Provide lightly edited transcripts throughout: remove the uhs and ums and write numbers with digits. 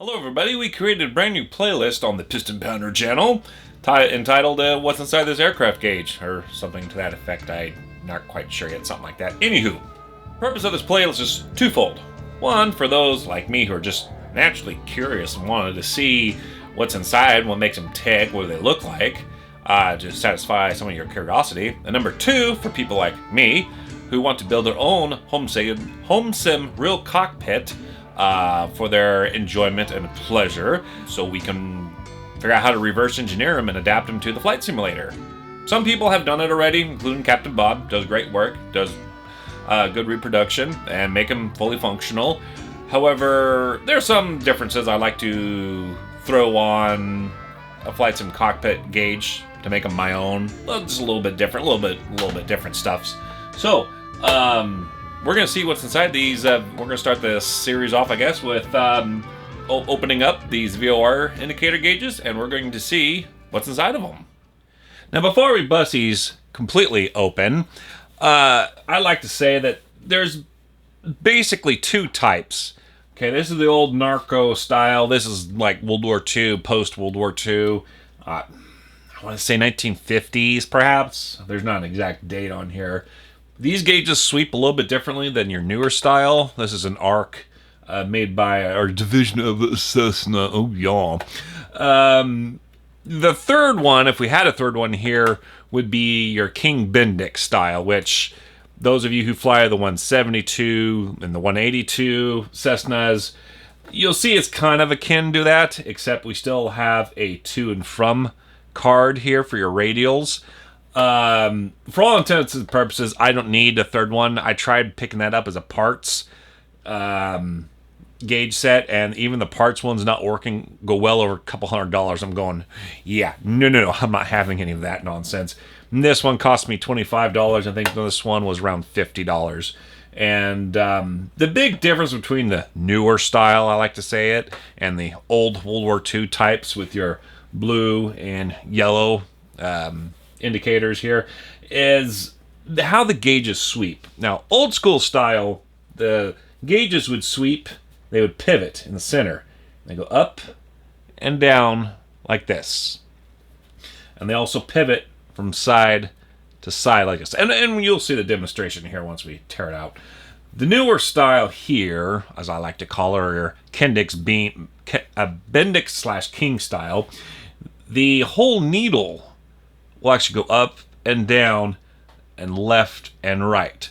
Hello everybody, we created a brand new playlist on the Piston Pounder channel entitled What's Inside This Aircraft Gauge, or something to that effect. I'm not quite sure yet, something like that. Anywho, the purpose of this playlist is twofold. One, for those like me who are just naturally curious and wanted to see what's inside, what makes them tick, what do they look like, to satisfy some of your curiosity. And number two, for people like me who want to build their own HomeSim real cockpit for their enjoyment and pleasure, so we can figure out how to reverse engineer them and adapt them to the flight simulator. Some people have done it already, including Captain Bob. Does great work, does good reproduction, and make them fully functional. However, there are some differences I like to throw on a flight sim cockpit gauge to make them my own. Just a little bit different, a little bit different stuffs. So, we're going to see what's inside these. We're going to start this series off, I guess, with opening up these VOR indicator gauges, and we're going to see what's inside of them. Now, before we bust these completely open, I like to say that there's basically two types. Okay, this is the old narco style. This is like World War II, post-World War II. I want to say 1950s, perhaps. There's not an exact date on here. These gauges sweep a little bit differently than your newer style. This is an ARC made by our division of Cessna. Oh, yeah. The third one, if we had a third one here, would be your King Bendix style, which those of you who fly the 172 and the 182 Cessnas, you'll see it's kind of akin to that, except we still have a to and from card here for your radials. For all intents and purposes, I don't need a third one. I tried picking that up as a parts gauge set, and even the parts one's not working. Go well over a couple $100. I'm going, yeah, no, I'm not having any of that nonsense. And this one cost me $25. I think this one was around $50. And the big difference between the newer style, I like to say it, and the old World War II types with your blue and yellow indicators here is how the gauges sweep. Now, old school style, the gauges would sweep, they would pivot in the center. They go up and down like this. And they also pivot from side to side like this. And you'll see the demonstration here once we tear it out. The newer style here, as I like to call her, your Bendix/King style, the whole needle will actually go up and down and left and right.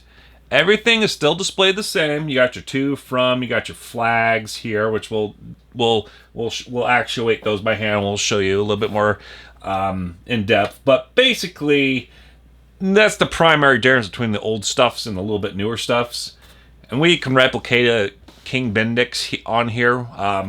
Everything is still displayed the same. You got your to, from, you got your flags here, which we'll actuate those by hand. We'll show you a little bit more in depth. But basically, that's the primary difference between the old stuffs and the little bit newer stuffs. And we can replicate a King Bendix on here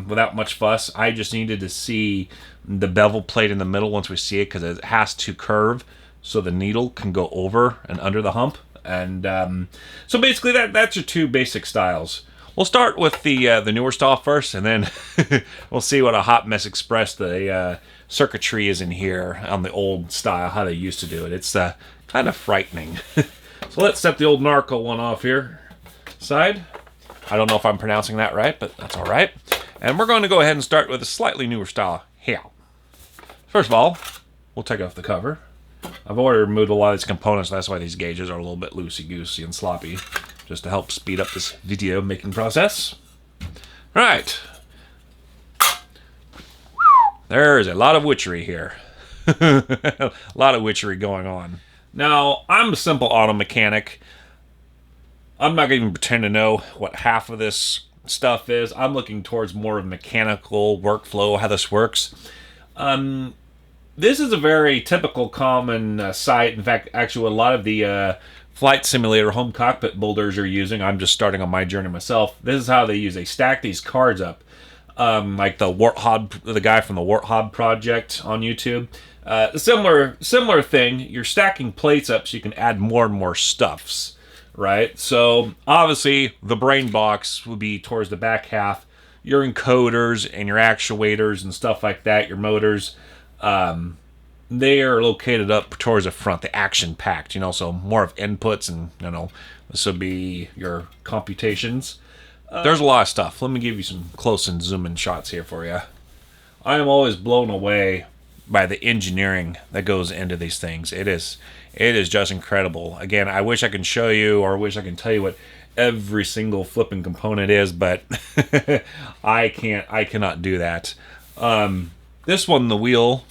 without much fuss. I just needed to see the bevel plate in the middle once we see it, because it has to curve so the needle can go over and under the hump. And so basically that's your two basic styles. We'll start with the newer style first, and then we'll see what a hot mess express the circuitry is in here on the old style, how they used to do it. It's kind of frightening. So let's set the old narco one off here. Side. I don't know if I'm pronouncing that right, but that's all right. And we're going to go ahead and start with a slightly newer style here. First of all, we'll take off the cover. I've already removed a lot of these components, that's why these gauges are a little bit loosey-goosey and sloppy, just to help speed up this video making process. All right. There's a lot of witchery here. A lot of witchery going on. Now, I'm a simple auto mechanic. I'm not going to even pretend to know what half of this stuff is. I'm looking towards more of mechanical workflow, how this works. This is a very typical common site. In fact, actually, what a lot of the flight simulator home cockpit builders are using. I'm just starting on my journey myself. This is how they use. They stack these cards up, like the guy from the Warthog project on YouTube. Similar thing. You're stacking plates up so you can add more and more stuffs, right? So obviously, the brain box would be towards the back half. Your encoders and your actuators and stuff like that. Your motors. They are located up towards the front, the action packed, so more of inputs, and this would be your computations. There's a lot of stuff. Let me give you some close and zoom in shots here for you. I am always blown away by the engineering that goes into these things. It is just incredible. Again, I wish I could show you, or wish I can tell you what every single flipping component is, but I cannot do that. This one, the wheel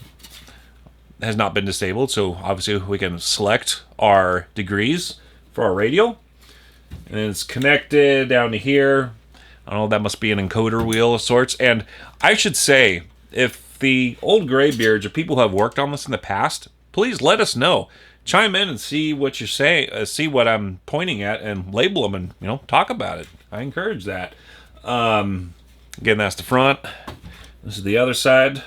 has not been disabled, so obviously we can select our degrees for our radial. And it's connected down to here. I don't know, that must be an encoder wheel of sorts. And I should say, if the old graybeards or people who have worked on this in the past, please let us know. Chime in and see what you're saying, see what I'm pointing at, and label them, and talk about it. I encourage that. Again, that's the front. This is the other side.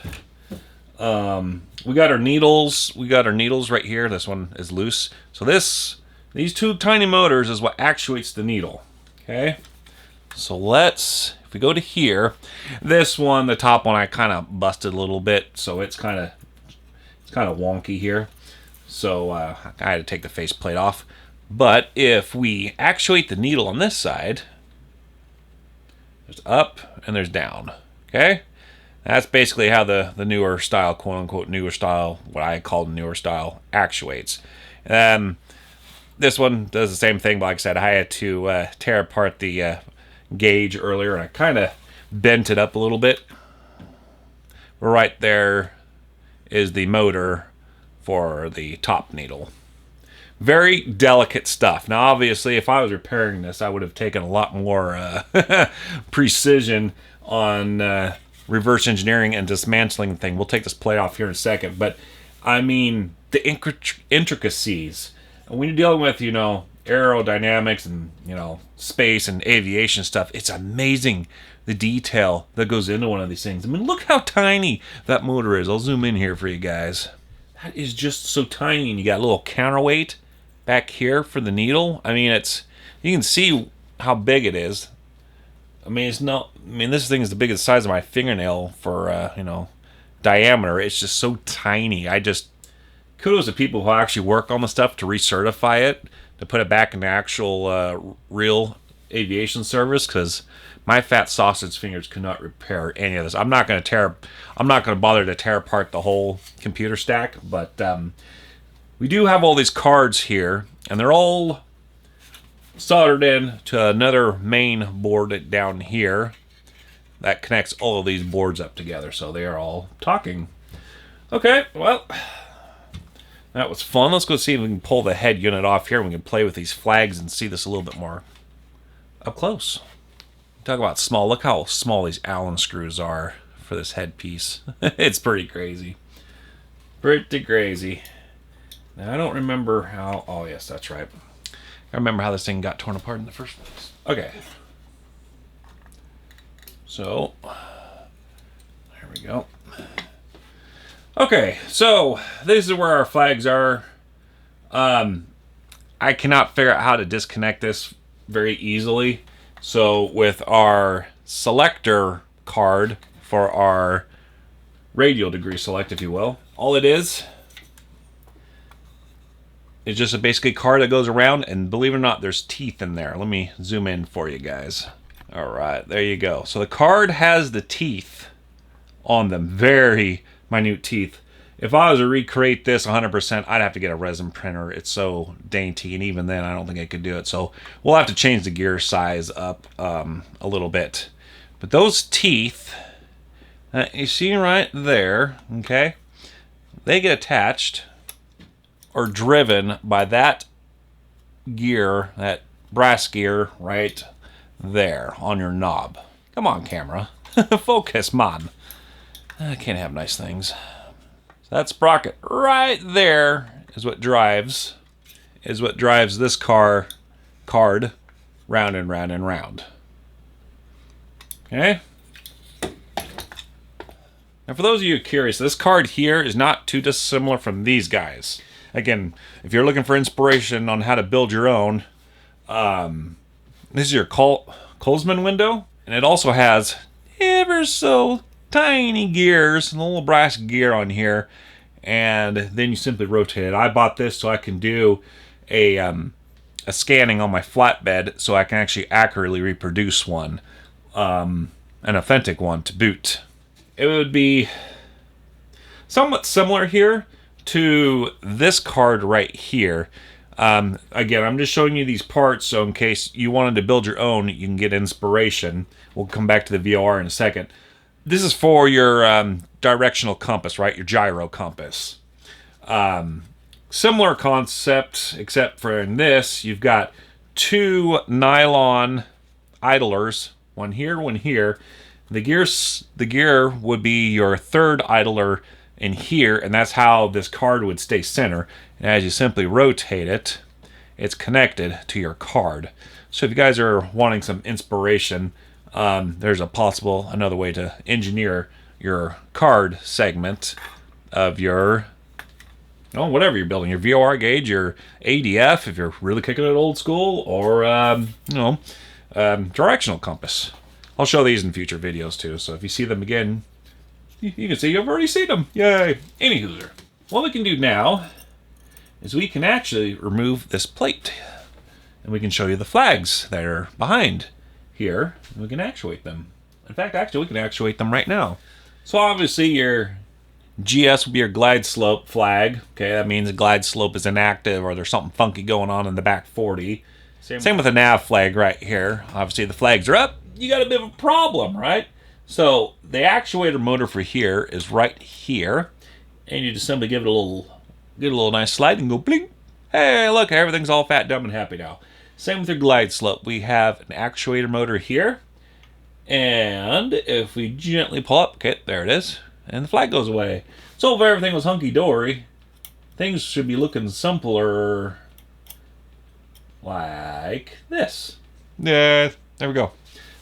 We got our needles. We got our needles right here. This one is loose. So these two tiny motors is what actuates the needle. Okay. So if we go to here, this one, the top one, I kind of busted a little bit, so it's kind of wonky here. So I had to take the faceplate off. But if we actuate the needle on this side, there's up and there's down. Okay, that's basically how the newer style, quote unquote newer style, what I call the newer style, actuates. This one does the same thing, but like I said, I had to tear apart the gauge earlier, and I kind of bent it up a little bit. Right there is the motor for the top needle. Very delicate stuff. Now, obviously, if I was repairing this, I would have taken a lot more precision on reverse engineering and dismantling the thing. We'll take this plate off here in a second, but I mean, the intricacies. When you're dealing with, aerodynamics and, space and aviation stuff, it's amazing the detail that goes into one of these things. I mean, look how tiny that motor is. I'll zoom in here for you guys. That is just so tiny, and you got a little counterweight back here for the needle. I mean, you can see how big it is. I mean, this thing is the biggest size of my fingernail for, diameter. It's just so tiny. Kudos to people who actually work on the stuff to recertify it, to put it back in the actual real aviation service, because my fat sausage fingers could not repair any of this. I'm not going to bother to tear apart the whole computer stack, but we do have all these cards here, and they're all soldered in to another main board down here that connects all of these boards up together, so they are all talking. Okay, well, that was fun. Let's go see if we can pull the head unit off here, and we can play with these flags and see this a little bit more up close. Talk about small. Look how small these Allen screws are for this headpiece. It's pretty crazy. Pretty crazy. Now, I don't remember how... Oh, yes, that's right. I remember how this thing got torn apart in the first place. Okay. So, there we go. Okay, so this is where our flags are. I cannot figure out how to disconnect this very easily. So with our selector card for our radial degree select, if you will, all it is just a basically card that goes around, and believe it or not, there's teeth in there. Let me zoom in for you guys. All right, there you go. So the card has the teeth on them, very minute teeth. If I was to recreate this 100%, I'd have to get a resin printer. It's so dainty, and even then, I don't think I could do it. So we'll have to change the gear size up a little bit. But those teeth, you see right there, okay, they get attached or driven by that gear, that brass gear right there on your knob. Come on, camera. Focus, man. I can't have nice things. That sprocket right there is what drives this card round and round and round. Okay? Now for those of you curious, this card here is not too dissimilar from these guys. Again, if you're looking for inspiration on how to build your own, this is your Colesman window, and it also has ever so tiny gears, a little brass gear on here, and then you simply rotate it. I bought this so I can do a a scanning on my flatbed so I can actually accurately reproduce one, an authentic one to boot. It would be somewhat similar here to this card right here. Again, I'm just showing you these parts so in case you wanted to build your own, you can get inspiration. We'll come back to the VOR in a second. This is for your directional compass, right? Your gyro compass. Similar concept, except for in this, you've got two nylon idlers, one here, one here. The gear would be your third idler in here, and that's how this card would stay center. And as you simply rotate it, it's connected to your card. So if you guys are wanting some inspiration, there's another way to engineer your card segment of your, whatever you're building, your VOR gauge, your ADF, if you're really kicking it old school, or, directional compass. I'll show these in future videos too, so if you see them again, you can see you've already seen them. Yay! Anywho, what we can do now is we can actually remove this plate, and we can show you the flags that are behind here, and we can actuate them. In fact, actually, we can actuate them right now. So obviously your GS will be your glide slope flag. Okay, that means the glide slope is inactive or there's something funky going on in the back 40. Same with the nav flag right here. Obviously the flags are up. You got a bit of a problem, right? So the actuator motor for here is right here, and you just simply give it a little nice slide and go bling. Hey, look, everything's all fat, dumb, and happy now. Same with your glide slope. We have an actuator motor here, and if we gently pull up, okay, there it is, and the flag goes away. So if everything was hunky-dory, things should be looking simpler like this. Yeah, there we go.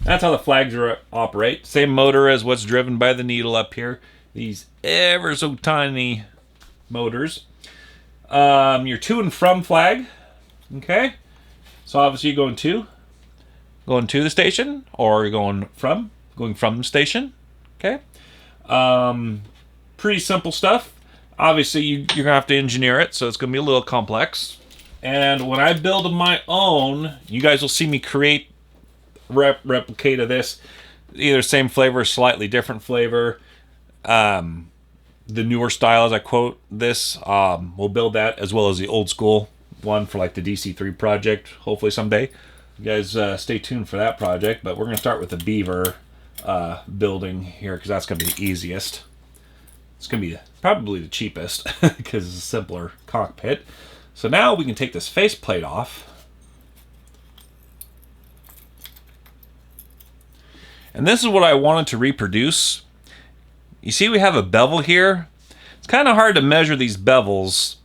That's how the flags operate. Same motor as what's driven by the needle up here. These ever so tiny motors. Your to and from flag. Okay. So obviously you're going to the station, or you're going from the station. Okay. Pretty simple stuff. Obviously you're gonna have to engineer it, so it's gonna be a little complex. And when I build my own, you guys will see me create replicate of this, either same flavor or slightly different flavor. The newer style, as I quote this, we'll build that as well as the old school one for like the DC3 project, hopefully someday. You guys stay tuned for that project, but we're going to start with the beaver building here because that's going to be the easiest. It's going to be probably the cheapest because it's a simpler cockpit. So now we can take this faceplate off. And this is what I wanted to reproduce. You see we have a bevel here. It's kind of hard to measure these bevels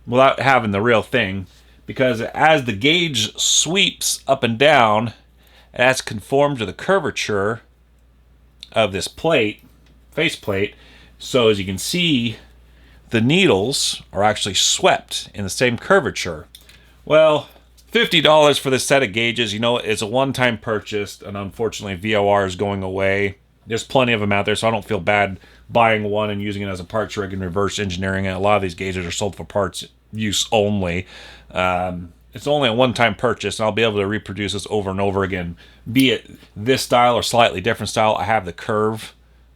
without having the real thing, because as the gauge sweeps up and down, it has to conform to the curvature of this plate, faceplate. So as you can see, the needles are actually swept in the same curvature. Well, $50 for this set of gauges. You know, it's a one-time purchase, and unfortunately VOR is going away. There's plenty of them out there, so I don't feel bad buying one and using it as a parts rig and reverse engineering it. A lot of these gauges are sold for parts use only. It's only a one-time purchase, and I'll be able to reproduce this over and over again. Be it this style or slightly different style, I have the curve,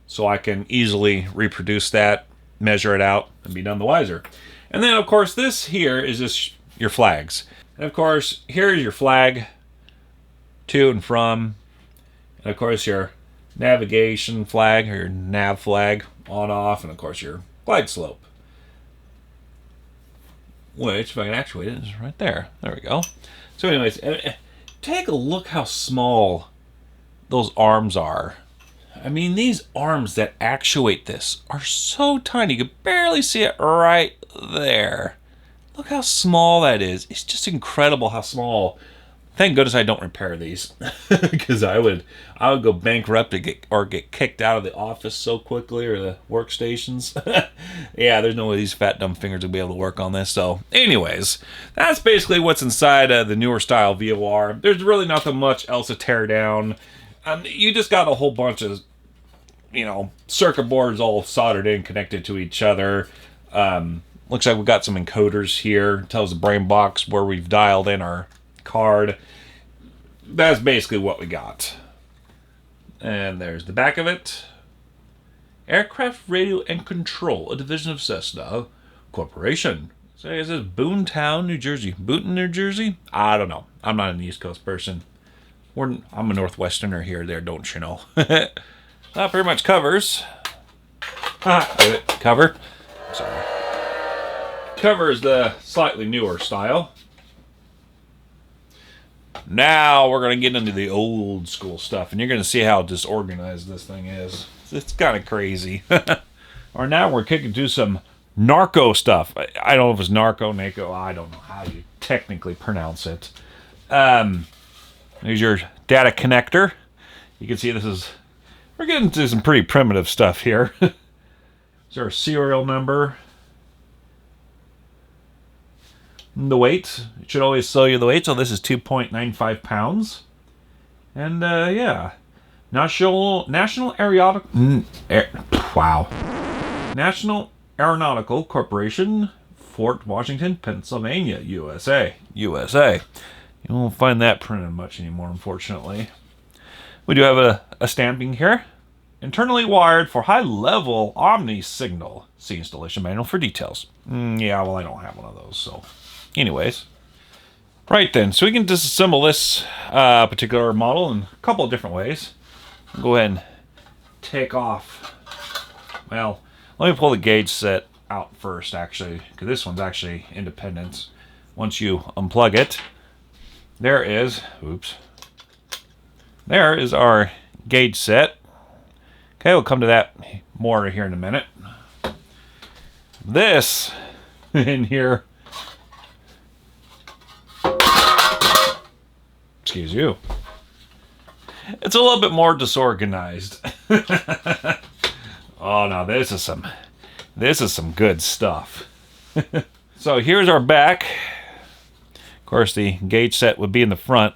so I can easily reproduce that, measure it out, and be none the wiser. And then, of course, this here is just your flags. And of course, here's your flag, to and from, and of course your navigation flag, or your nav flag, on, off, and of course your glide slope. Which, if I can actuate it, is right there. There we go. So anyways, take a look how small those arms are. I mean, these arms that actuate this are so tiny. You can barely see it right there. Look how small that is. It's just incredible how small. Thank goodness I don't repair these, because I would go bankrupt or get kicked out of the office so quickly, or the workstations. Yeah, there's no way these fat dumb fingers would be able to work on this. So, anyways, that's basically what's inside the newer style VOR. There's really nothing much else to tear down. You just got a whole bunch of, circuit boards all soldered in, connected to each other. Looks like we've got some encoders here. Tells the brain box where we've dialed in our card. That's basically what we got. And there's the back of it. Aircraft Radio and Control, a division of Cessna Corporation. So is this Boontown, New Jersey? Boonton, New Jersey? I don't know. I'm not an East Coast person. I'm a Northwesterner here, there, don't you know? That pretty much covers. Cover. Sorry. Covers the slightly newer style. Now we're going to get into the old school stuff, and you're going to see how disorganized this thing is. It's kind of crazy. Or now we're kicking to some narco stuff. I don't know if it's NACO. I don't know how you technically pronounce it. There's your data connector. You can see we're getting into some pretty primitive stuff here. There's our serial number. The weight. It should always tell you the weight. So this is 2.95 pounds. And yeah. National Aeronautical Corporation, Fort Washington, Pennsylvania, USA. You won't find that printed much anymore, unfortunately. We do have a stamping here. Internally wired for high-level Omni signal. See installation manual for details. Yeah, well, I don't have one of those, so... Anyways. Right then, so we can disassemble this particular model in a couple of different ways. Go ahead and take off... Well, let me pull the gauge set out first, actually, because this one's actually independent. Once you unplug it... There is our gauge set. Okay, we'll come to that more here in a minute. This in here, excuse you, it's a little bit more disorganized. Oh no, this is some good stuff. So here's our back. Of course, the gauge set would be in the front.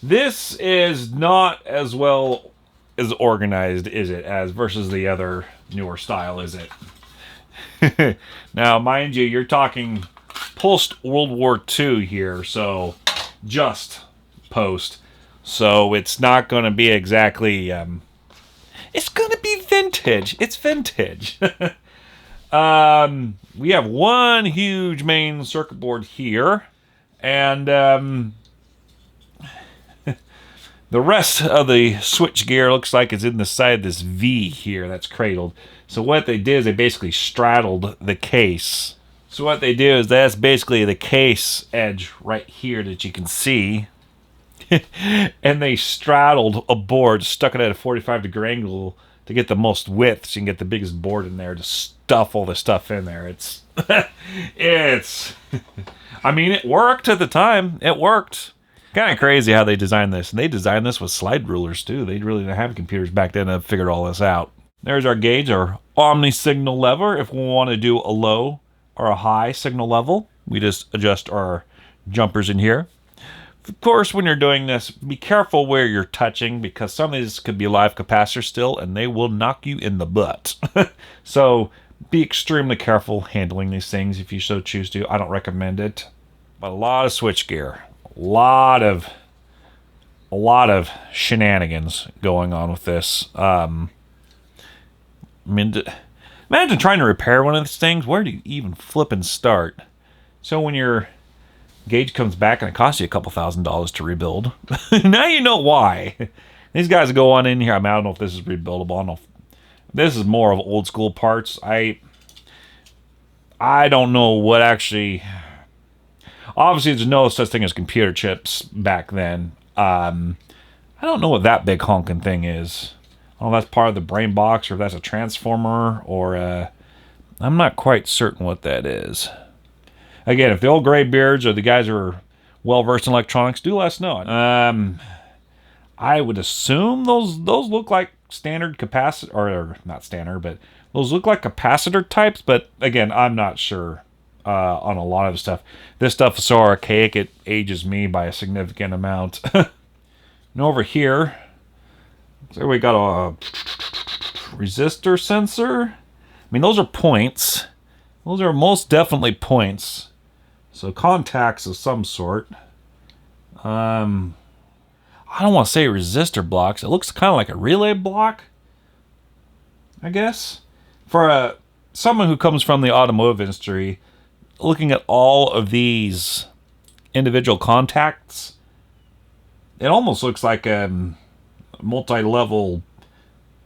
This is not as well as organized, is it, as versus the other newer style, is it? Now, mind you, you're talking post-World War II here, so just post. So it's not going to be exactly... it's going to be vintage. It's vintage. We have one huge main circuit board here. And the rest of the switch gear looks like it's in the side of this V here that's cradled. So what they did is they basically straddled the case. So what they do is that's basically the case edge right here that you can see. And they straddled a board, stuck it at a 45-degree angle to get the most width so you can get the biggest board in there to stuff all the stuff in there. It's... I mean, it worked at the time. It worked. Kind of crazy how they designed this. And they designed this with slide rulers, too. They really didn't have computers back then to figure all this out. There's our gauge, our Omni signal lever. If we want to do a low or a high signal level, we just adjust our jumpers in here. Of course, when you're doing this, be careful where you're touching because some of these could be live capacitors still, and they will knock you in the butt. So... be extremely careful handling these things if you so choose to. I don't recommend it. But a lot of switchgear. A lot of shenanigans going on with this. I mean, imagine trying to repair one of these things. Where do you even flip and start? So when your gauge comes back and it costs you a couple $1,000s to rebuild, now you know why. These guys go on in here. I mean, I don't know if this is rebuildable. I don't know if this is more of old school parts. I don't know what actually... Obviously, there's no such thing as computer chips back then. I don't know what that big honking thing is. I don't know if that's part of the brain box or if that's a transformer or... I'm not quite certain what that is. Again, if the old gray beards or the guys who are well-versed in electronics, do let us know. I would assume those look like standard capacitor, or not standard, but those look like capacitor types, but again, I'm not sure on a lot of the stuff. This stuff is so archaic, it ages me by a significant amount. And over here, so we got a resistor sensor. I mean, those are points. Those are most definitely points. So contacts of some sort. I don't want to say resistor blocks. It looks kind of like a relay block, I guess. For someone who comes from the automotive industry, looking at all of these individual contacts, it almost looks like a multi-level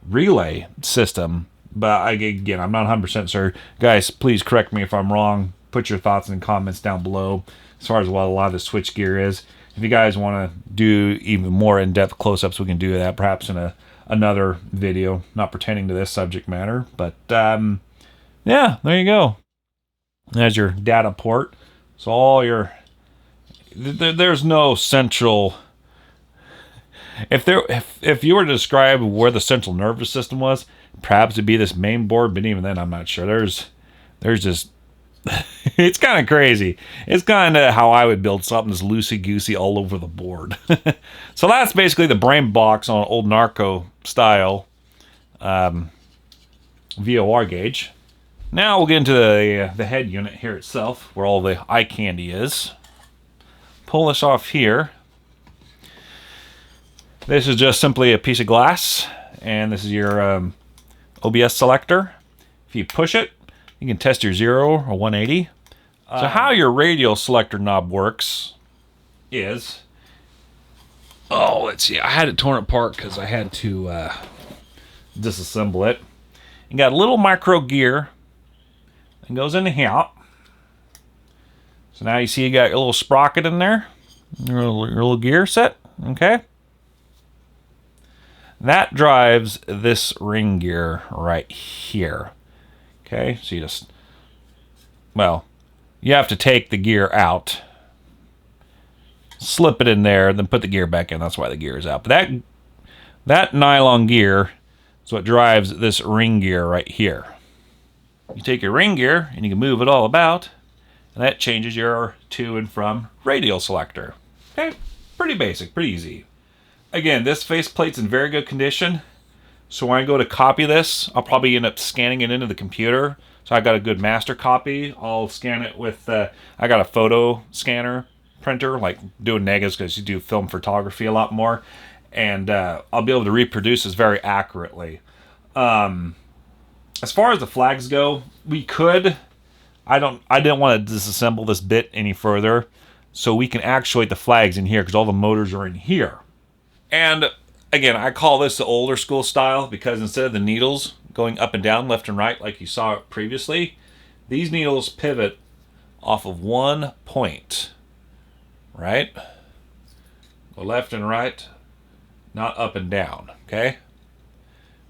relay system. But again, I'm not 100% sure. Guys, please correct me if I'm wrong. Put your thoughts in the comments down below as far as what a lot of the switch gear is. If you guys want to do even more in-depth close-ups, we can do that perhaps in another video. Not pertaining to this subject matter. But, yeah, there you go. There's your data port. So all your... There's no central... If you were to describe where the central nervous system was, perhaps it'd be this main board, but even then I'm not sure. There's just... it's kind of crazy. It's kind of how I would build something that's loosey-goosey all over the board. So that's basically the brain box on an old Narco style VOR gauge. Now we'll get into the head unit here itself, where all the eye candy is. Pull this off here. This is just simply a piece of glass, and this is your OBS selector. If you push it, you can test your 0 or 180. So how your radial selector knob works is... Oh, let's see. I had it torn apart because I had to disassemble it. You got a little micro gear that goes in here. So now you see you got a little sprocket in there. Your little gear set. Okay. That drives this ring gear right here. Okay, so you just, well, you have to take the gear out, slip it in there, then put the gear back in. That's why the gear is out. But that nylon gear is what drives this ring gear right here. You take your ring gear and you can move it all about, and that changes your to and from radial selector. Okay, pretty basic, pretty easy. Again, this faceplate's in very good condition. So when I go to copy this, I'll probably end up scanning it into the computer. So I got a good master copy. I'll scan it with, I got a photo scanner printer, like doing negatives because you do film photography a lot more. And I'll be able to reproduce this very accurately. As far as the flags go, we could, I didn't want to disassemble this bit any further. So we can actuate the flags in here because all the motors are in here. And again, I call this the older school style because instead of the needles going up and down, left and right, like you saw previously, these needles pivot off of one point, right? Go left and right, not up and down, okay?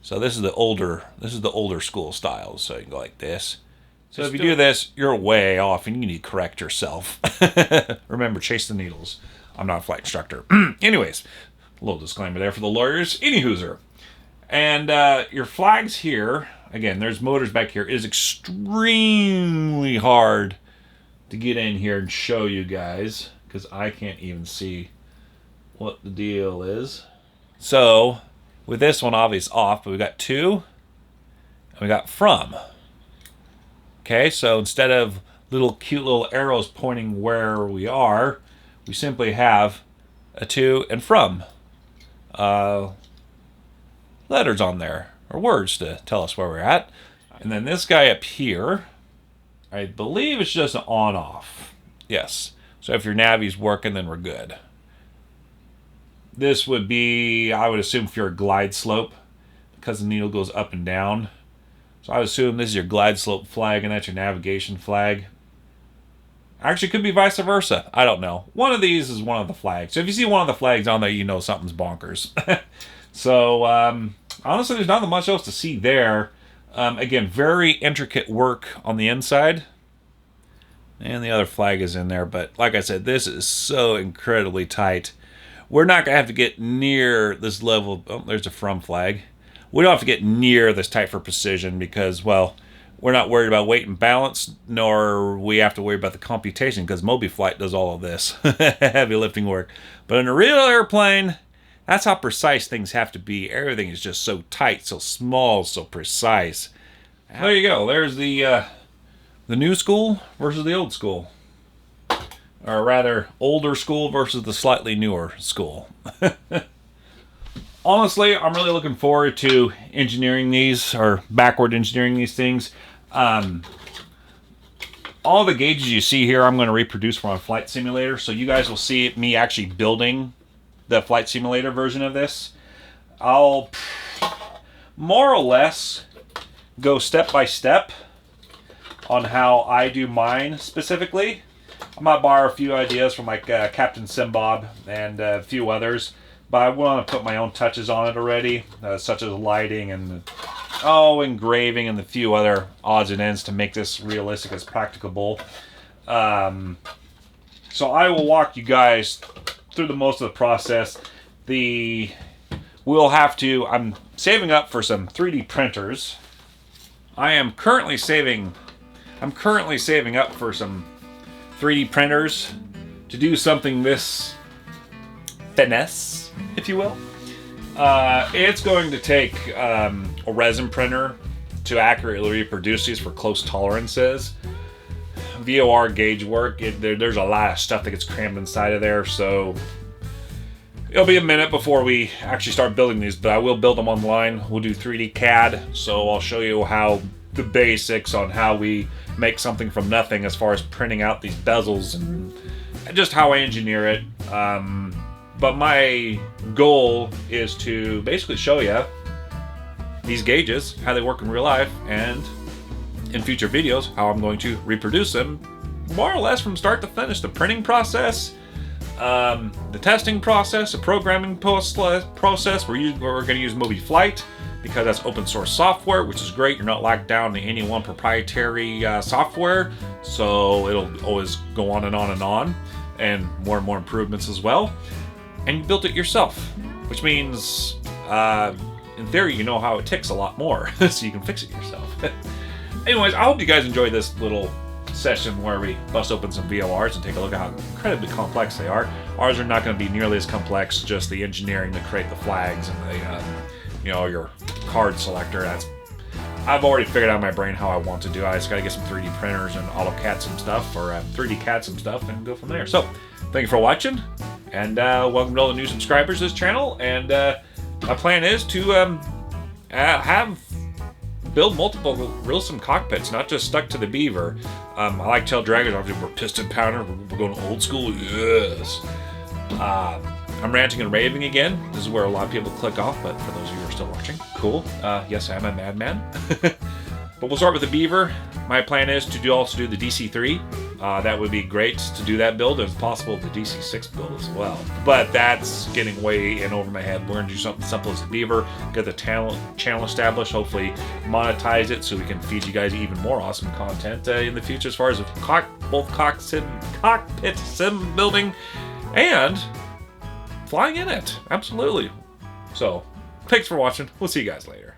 So this is the older school style. So you can go like this. So if you do this, you're way off and you need to correct yourself. Remember, chase the needles. I'm not a flight instructor. Anyways. A little disclaimer there for the lawyers. Anyhooser. And your flags here, again, there's motors back here. It is extremely hard to get in here and show you guys because I can't even see what the deal is. So, with this one obviously off, but we got to and we got from. Okay, so instead of cute little arrows pointing where we are, we simply have a to and from. Letters on there, or words to tell us where we're at. And then this guy up here, I believe it's just an on-off. Yes. So if your navi's working, then we're good. This would be, I would assume, for your glide slope, because the needle goes up and down. So I would assume this is your glide slope flag, and that's your navigation flag. Actually, it could be vice versa. I don't know. One of these is one of the flags. So if you see one of the flags on there, you know something's bonkers. So, honestly, there's not much else to see there. Again, very intricate work on the inside. And the other flag is in there. But like I said, this is so incredibly tight. We're not going to have to get near this level. Oh, there's a from flag. We don't have to get near this tight for precision because, well, we're not worried about weight and balance, nor we have to worry about the computation because MobiFlight does all of this heavy lifting work. But in a real airplane, that's how precise things have to be. Everything is just so tight, so small, so precise. There you go. There's the The new school versus the old school. Or rather, older school versus the slightly newer school. Honestly, I'm really looking forward to engineering these, or backward engineering these things. All the gauges you see here, I'm going to reproduce from a flight simulator, so you guys will see me actually building the flight simulator version of this. I'll more or less go step by step on how I do mine specifically. I might borrow a few ideas from like Captain Simbob and a few others, but I want to put my own touches on it already, such as lighting and engraving and a few other odds and ends to make this realistic as practicable. So I will walk you guys through the most of the process. I'm saving up for some 3D printers. I'm currently saving up for some 3D printers to do something this finesse, if you will. It's going to take a resin printer to accurately reproduce these for close tolerances. VOR gauge work, there's a lot of stuff that gets crammed inside of there, so it'll be a minute before we actually start building these, but I will build them online. We'll do 3D CAD, so I'll show you how the basics on how we make something from nothing as far as printing out these bezels and just how I engineer it. But my goal is to basically show you these gauges, how they work in real life, and in future videos, how I'm going to reproduce them more or less from start to finish. The printing process, the testing process, the programming process. We're going to use Movie Flight because that's open source software, which is great. You're not locked down to any one proprietary software, so it'll always go on and on and on, and more improvements as well. And you built it yourself, which means, in theory, you know how it ticks a lot more, so you can fix it yourself. Anyways, I hope you guys enjoyed this little session where we bust open some VORs and take a look at how incredibly complex they are. Ours are not going to be nearly as complex, just the engineering to create the flags and the, your card selector. I've already figured out in my brain how I want to do it. I just got to get some 3D printers and AutoCAD some stuff, or 3D CAD some stuff, and go from there. So, thank you for watching, and welcome to all the new subscribers to this channel. And my plan is to build multiple RealSim cockpits, not just stuck to the Beaver. I like tail draggers. Obviously, we're piston pounder. We're going old school. Yes. I'm ranting and raving again. This is where a lot of people click off, but for those of you who are still watching, cool. Yes, I'm a madman. But we'll start with the Beaver. My plan is to also do the DC-3. That would be great to do that build, and if possible, the DC-6 build as well. But that's getting way in over my head. We're going to do something simple as the Beaver, get the channel established, hopefully monetize it so we can feed you guys even more awesome content in the future as far as both cockpit sim building and flying in it. Absolutely. So, thanks for watching. We'll see you guys later.